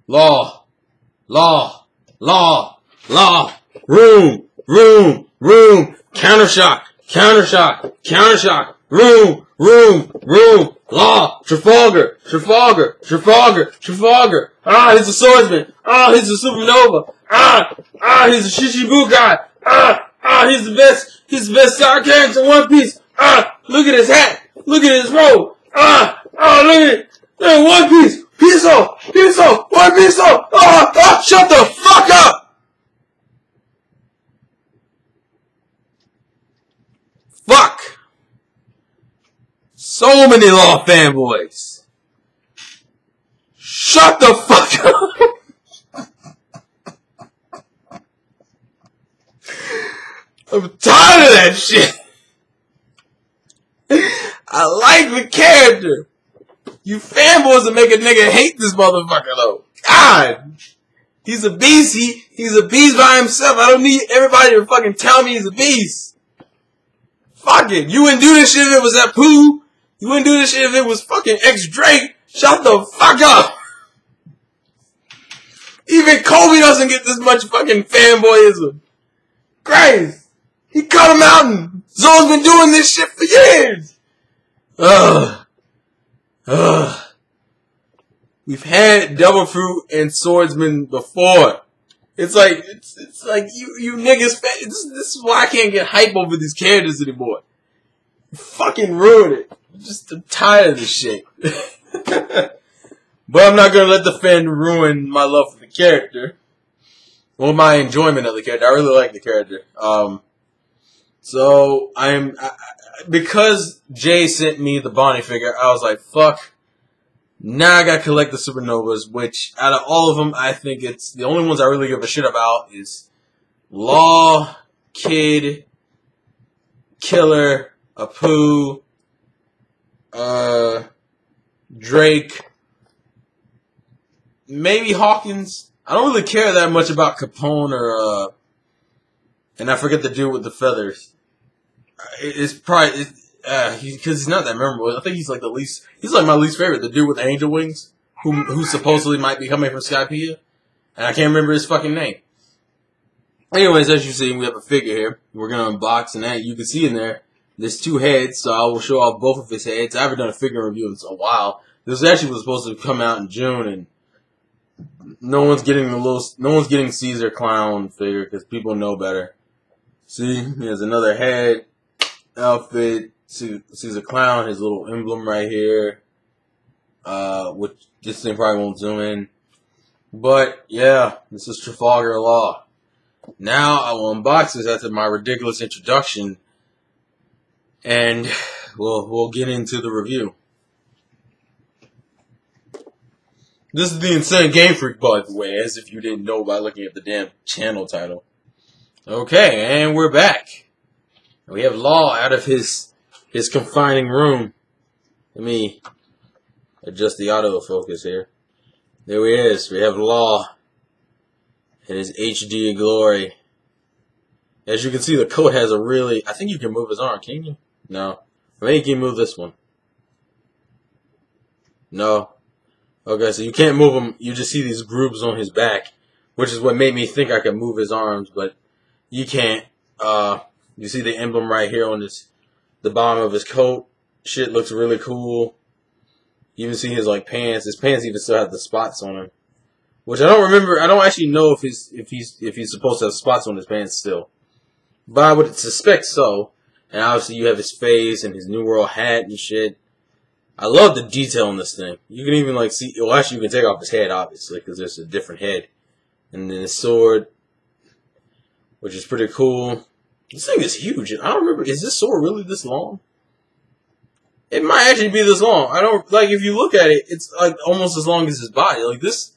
Law. Law. Law. Law. Room. Room. Room. Countershock. Countershock. Countershock. Room. Room. Room. Law. Trafalgar. Trafalgar. Trafalgar. Trafalgar. Ah, he's a swordsman. Ah, he's a supernova. He's a Shishibu guy. He's the best. He's the best side character in One Piece. Look at his hat. Look at his robe. Look at it. One Piece. Piso. Piso. One Piso. Shut the fuck up. Fuck. So many Law fanboys. Shut the fuck up. I'm tired of that shit. I like the character. You fanboys that make a nigga hate this motherfucker though. God. He's a beast. He's a beast by himself. I don't need everybody to fucking tell me he's a beast. Fuck it. You wouldn't do this shit if it was that Pooh. You wouldn't do this shit if it was fucking X Drake. Shut the fuck up. Even Kobe doesn't get this much fucking fanboyism. Christ. He cut him out and Zoe's been doing this shit for years. We've had Devil Fruit and Swordsman before. It's like you niggas. This is why I can't get hype over these characters anymore. You fucking ruined it. I'm tired of this shit. But I'm not gonna let the fan ruin my love for the character or my enjoyment of the character. I really like the character. So because Jay sent me the Bonnie figure, I was like, fuck. Now I gotta collect the Supernovas, which out of all of them, I think it's the only ones I really give a shit about is Law, Kid, Killer, Apu, Drake, maybe Hawkins. I don't really care that much about Capone or and I forget the dude with the feathers. It's probably because he's not that memorable. I think he's like he's like my least favorite. The dude with the angel wings, who supposedly might be coming from Skype, and I can't remember his fucking name. Anyways, as you see, we have a figure here. We're gonna unbox, and that you can see in there's two heads. So I will show off both of his heads. I haven't done a figure review in a while. This actually was supposed to come out in June, and no one's getting Caesar Clown figure because people know better. See, here's another head, outfit, Caesar Clown, his little emblem right here, which this thing probably won't zoom in. But, yeah, this is Trafalgar Law. Now, I will unbox this after my ridiculous introduction, and we'll get into the review. This is the Insane Game Freak, by the way, as if you didn't know by looking at the damn channel title. Okay, and we're back. We have Law out of his confining room. Let me adjust the autofocus here. There he is. We have Law in his HD glory. As you can see, the coat has a really... I think you can move his arm, can you? No. Maybe you can move this one. No. Okay, so you can't move him. You just see these grooves on his back, which is what made me think I could move his arms, but you can't. You see the emblem right here on the bottom of his coat. Shit looks really cool. You even see his pants. His pants even still have the spots on him, which I don't remember. I don't actually know if he's supposed to have spots on his pants still, but I would suspect so. And obviously you have his face and his New World hat and shit. I love the detail in this thing. You can even see. Well, actually, you can take off his head, obviously, because there's a different head, and then his sword, which is pretty cool. This thing is huge. I don't remember. Is this sword really this long? It might actually be this long. I don't if you look at it, it's almost as long as his body. This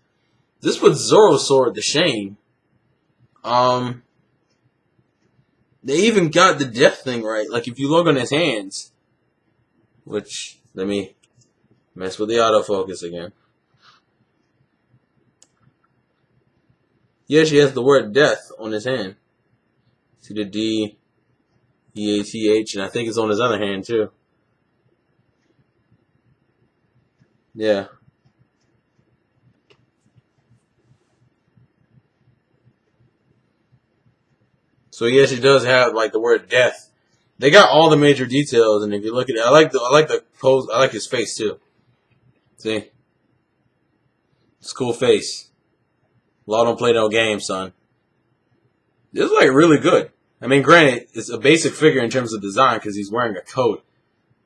puts Zoro's sword to shame. They even got the death thing right. If you look on his hands, which. Let me mess with the autofocus again. Yes, he has the word death on his hand. See the D, E-A-T-H, and I think it's on his other hand too. Yeah. So he actually does have like the word death. They got all the major details, and if you look at it, I like the pose. I like his face too. See, it's a cool face. Law don't play no games, son. This is like really good. I mean, granted, it's a basic figure in terms of design because he's wearing a coat.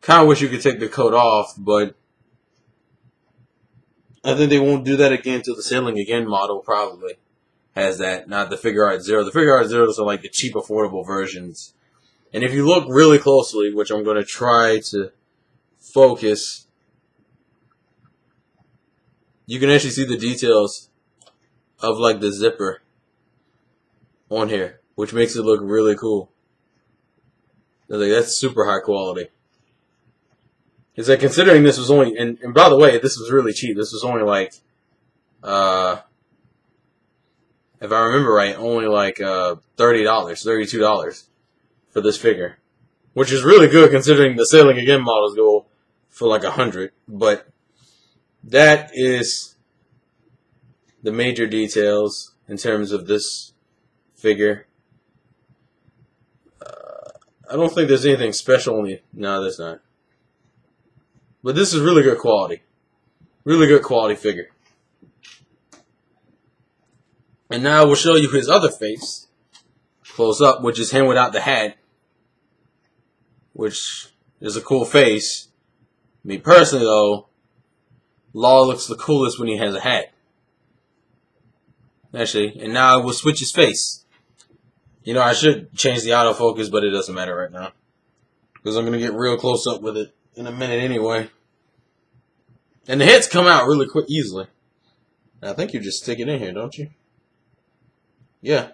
Kind of wish you could take the coat off, but I think they won't do that again until the Sailing Again model probably has that, not the Figuarts Zero. The Figuarts Zeros are like the cheap, affordable versions. And if you look really closely, which I'm going to try to focus, you can actually see the details of like the zipper on here, which makes it look really cool. Like, that's super high quality. It's like, considering this was only, and by the way, this was really cheap. This was only like, if I remember right, only like $30, $32 for this figure, which is really good considering the Sailing Again models go for like $100. But that is the major details in terms of this figure. I don't think there's anything special on the... No, there's not. But this is really good quality. Really good quality figure. And now we'll show you his other face. Close up, which is him without the hat. Which is a cool face. Me personally, though, Law looks the coolest when he has a hat. Actually, and now we'll switch his face. You know, I should change the autofocus, but it doesn't matter right now. Because I'm going to get real close up with it in a minute anyway. And the heads come out really quick, easily. I think you just stick it in here, don't you? Yeah.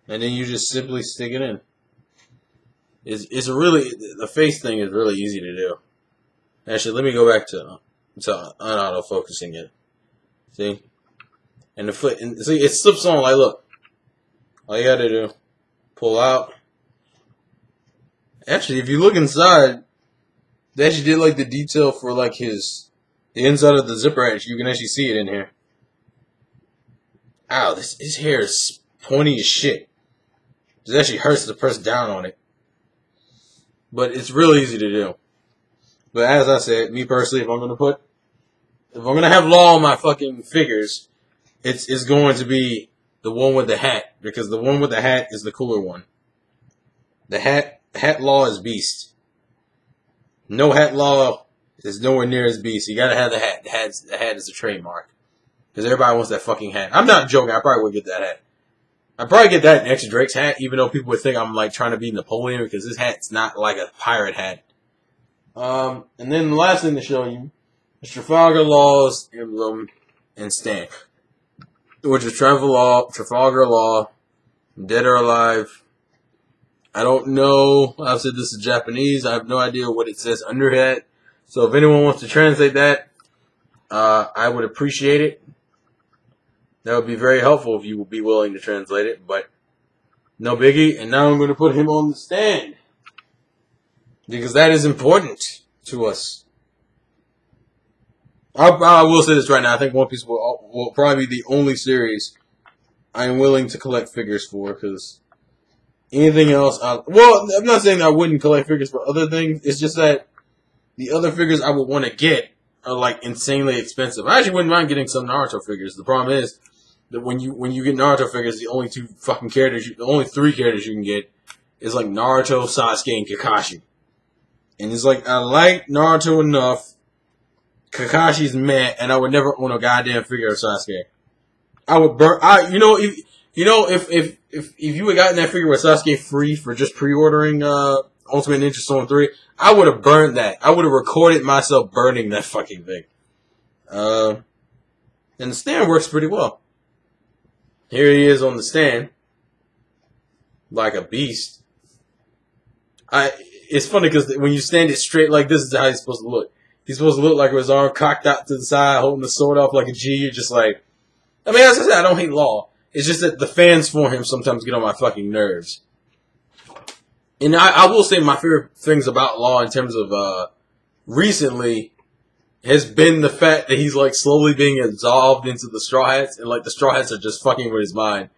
And then you just simply stick it in. It's really, the face thing is really easy to do. Actually, let me go back to unauto-focusing it. See? And the foot, and see, it slips on, like, look. All you gotta do, pull out. Actually, if you look inside, they actually did like the detail for like the inside of the zipper edge. You can actually see it in here. Ow, his hair is pointy as shit. It actually hurts to press down on it. But it's really easy to do. But as I said, me personally, if I'm gonna have Law on my fucking figures, it's going to be the one with the hat, because the one with the hat is the cooler one. The hat Law is beast. No hat Law is nowhere near as beast. You gotta have the hat. The hat is a trademark. Because everybody wants that fucking hat. I'm not joking, I probably would get that hat. I'd probably get that next to Drake's hat, even though people would think I'm like trying to be Napoleon, because this hat's not like a pirate hat. And then the last thing to show you is Trafalgar Law's emblem and stamp. Which is Trafalgar Law, dead or alive. I don't know. I've said this is Japanese. I have no idea what it says under that. So if anyone wants to translate that, I would appreciate it. That would be very helpful if you would be willing to translate it. But no biggie. And now I'm going to put him on the stand. Because that is important to us. I will say this right now. I think One Piece will probably be the only series I'm willing to collect figures for, because anything else... well, I'm not saying I wouldn't collect figures for other things. It's just that the other figures I would want to get are, like, insanely expensive. I actually wouldn't mind getting some Naruto figures. The problem is that when you get Naruto figures, the only three characters you can get is, like, Naruto, Sasuke, and Kakashi. And it's like, I like Naruto enough. Kakashi's meh, and I would never own a goddamn figure of Sasuke. I would burn. If you had gotten that figure with Sasuke free for just pre-ordering Ultimate Ninja Storm 3, I would have burned that. I would have recorded myself burning that fucking thing. And the stand works pretty well. Here he is on the stand, like a beast. It's funny because when you stand it straight like this, is how he's supposed to look. He's supposed to look like with his arm cocked out to the side, holding the sword up like a G. You're just like... I mean, as I said, I don't hate Law. It's just that the fans for him sometimes get on my fucking nerves. And I will say my favorite things about Law in terms of recently has been the fact that he's like slowly being absolved into the Straw Hats. And like the Straw Hats are just fucking with his mind.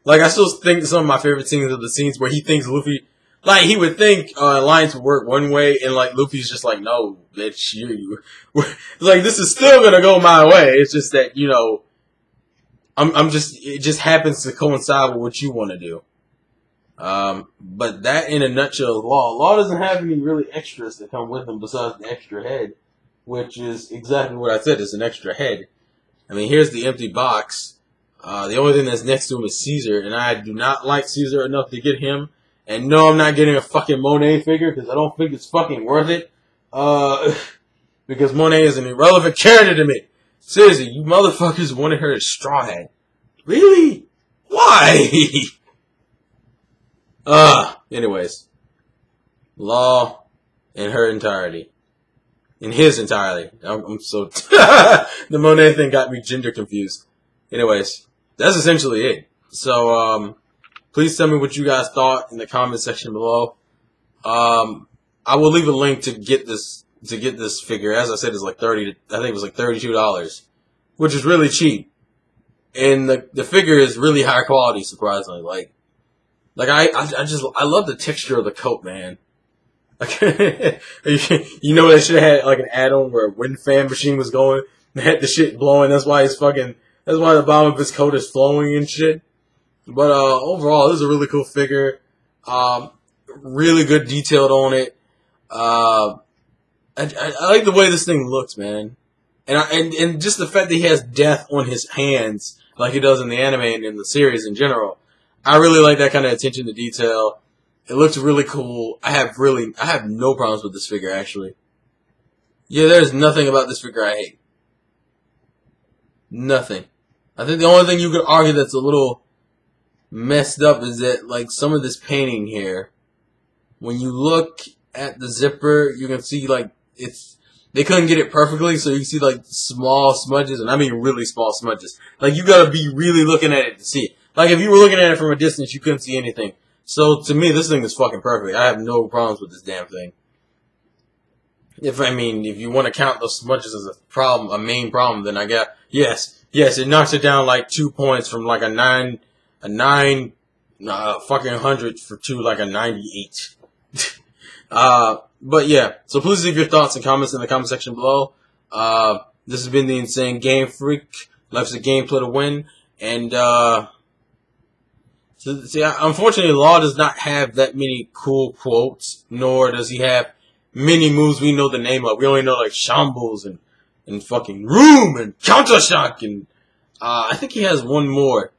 Like, I still think some of my favorite scenes are the scenes where he thinks Luffy, like, he would think alliance would work one way, and like Luffy's just like, no, bitch, you. Like, this is still gonna go my way. It's just that, you know, it just happens to coincide with what you want to do. But that in a nutshell is Law. Law doesn't have any really extras that come with him besides the extra head, which is exactly what I said. It's an extra head. I mean, here's the empty box. The only thing that's next to him is Caesar, and I do not like Caesar enough to get him. And no, I'm not getting a fucking Monet figure because I don't think it's fucking worth it. Because Monet is an irrelevant character to me. Seriously, you motherfuckers wanted her as Straw Hat. Really? Why? Anyways. Law in her entirety. In his entirety. I'm so... The Monet thing got me gender confused. Anyways, that's essentially it. So, please tell me what you guys thought in the comment section below. I will leave a link to get this figure. As I said, it's like I think it was like $32, which is really cheap. And the figure is really high quality, surprisingly. Like I love the texture of the coat, man. Like, you know, they should have had like an add-on where a wind fan machine was going. They had the shit blowing. That's why the bottom of his coat is flowing and shit. But overall, this is a really cool figure. Really good detailed on it. I like the way this thing looks, man. And just the fact that he has death on his hands, like he does in the anime and in the series in general. I really like that kind of attention to detail. It looks really cool. I have no problems with this figure, actually. Yeah, there's nothing about this figure I hate. Nothing. I think the only thing you could argue that's a little messed up is that, like, some of this painting here, when you look at the zipper, you can see, like, they couldn't get it perfectly, so you can see, like, small smudges, and I mean really small smudges. Like, you gotta be really looking at it to see it. Like, if you were looking at it from a distance, you couldn't see anything. So, to me, this thing is fucking perfect. I have no problems with this damn thing. If you want to count those smudges as a main problem, then I got, yes, it knocks it down, like, 2 points from, like, a 100 to, like, a 98. But yeah, so please leave your thoughts and comments in the comment section below. This has been the Insane Game Freak. Life's a game, play to win. And, unfortunately, Law does not have that many cool quotes, nor does he have many moves we know the name of. We only know, like, Shambles and fucking Room and Counter Shock and, I think he has one more.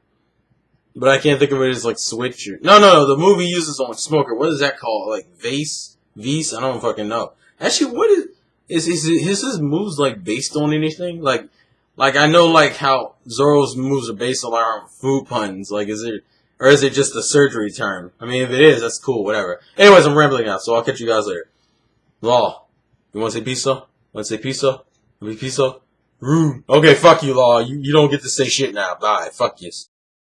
But I can't think of it as, like, Switch or... No, the move he uses on Smoker. What is that called? Like, Vase? I don't fucking know. Actually, what is his moves, like, based on anything? Like, I know, like, how Zoro's moves are based on, like, food puns. Like, is it just a surgery term? I mean, if it is, that's cool, whatever. Anyways, I'm rambling now, so I'll catch you guys later. Law, you wanna say piso? Wanna say piso? Piso? Room. Okay, fuck you, Law. You don't get to say shit now. Bye. Fuck you.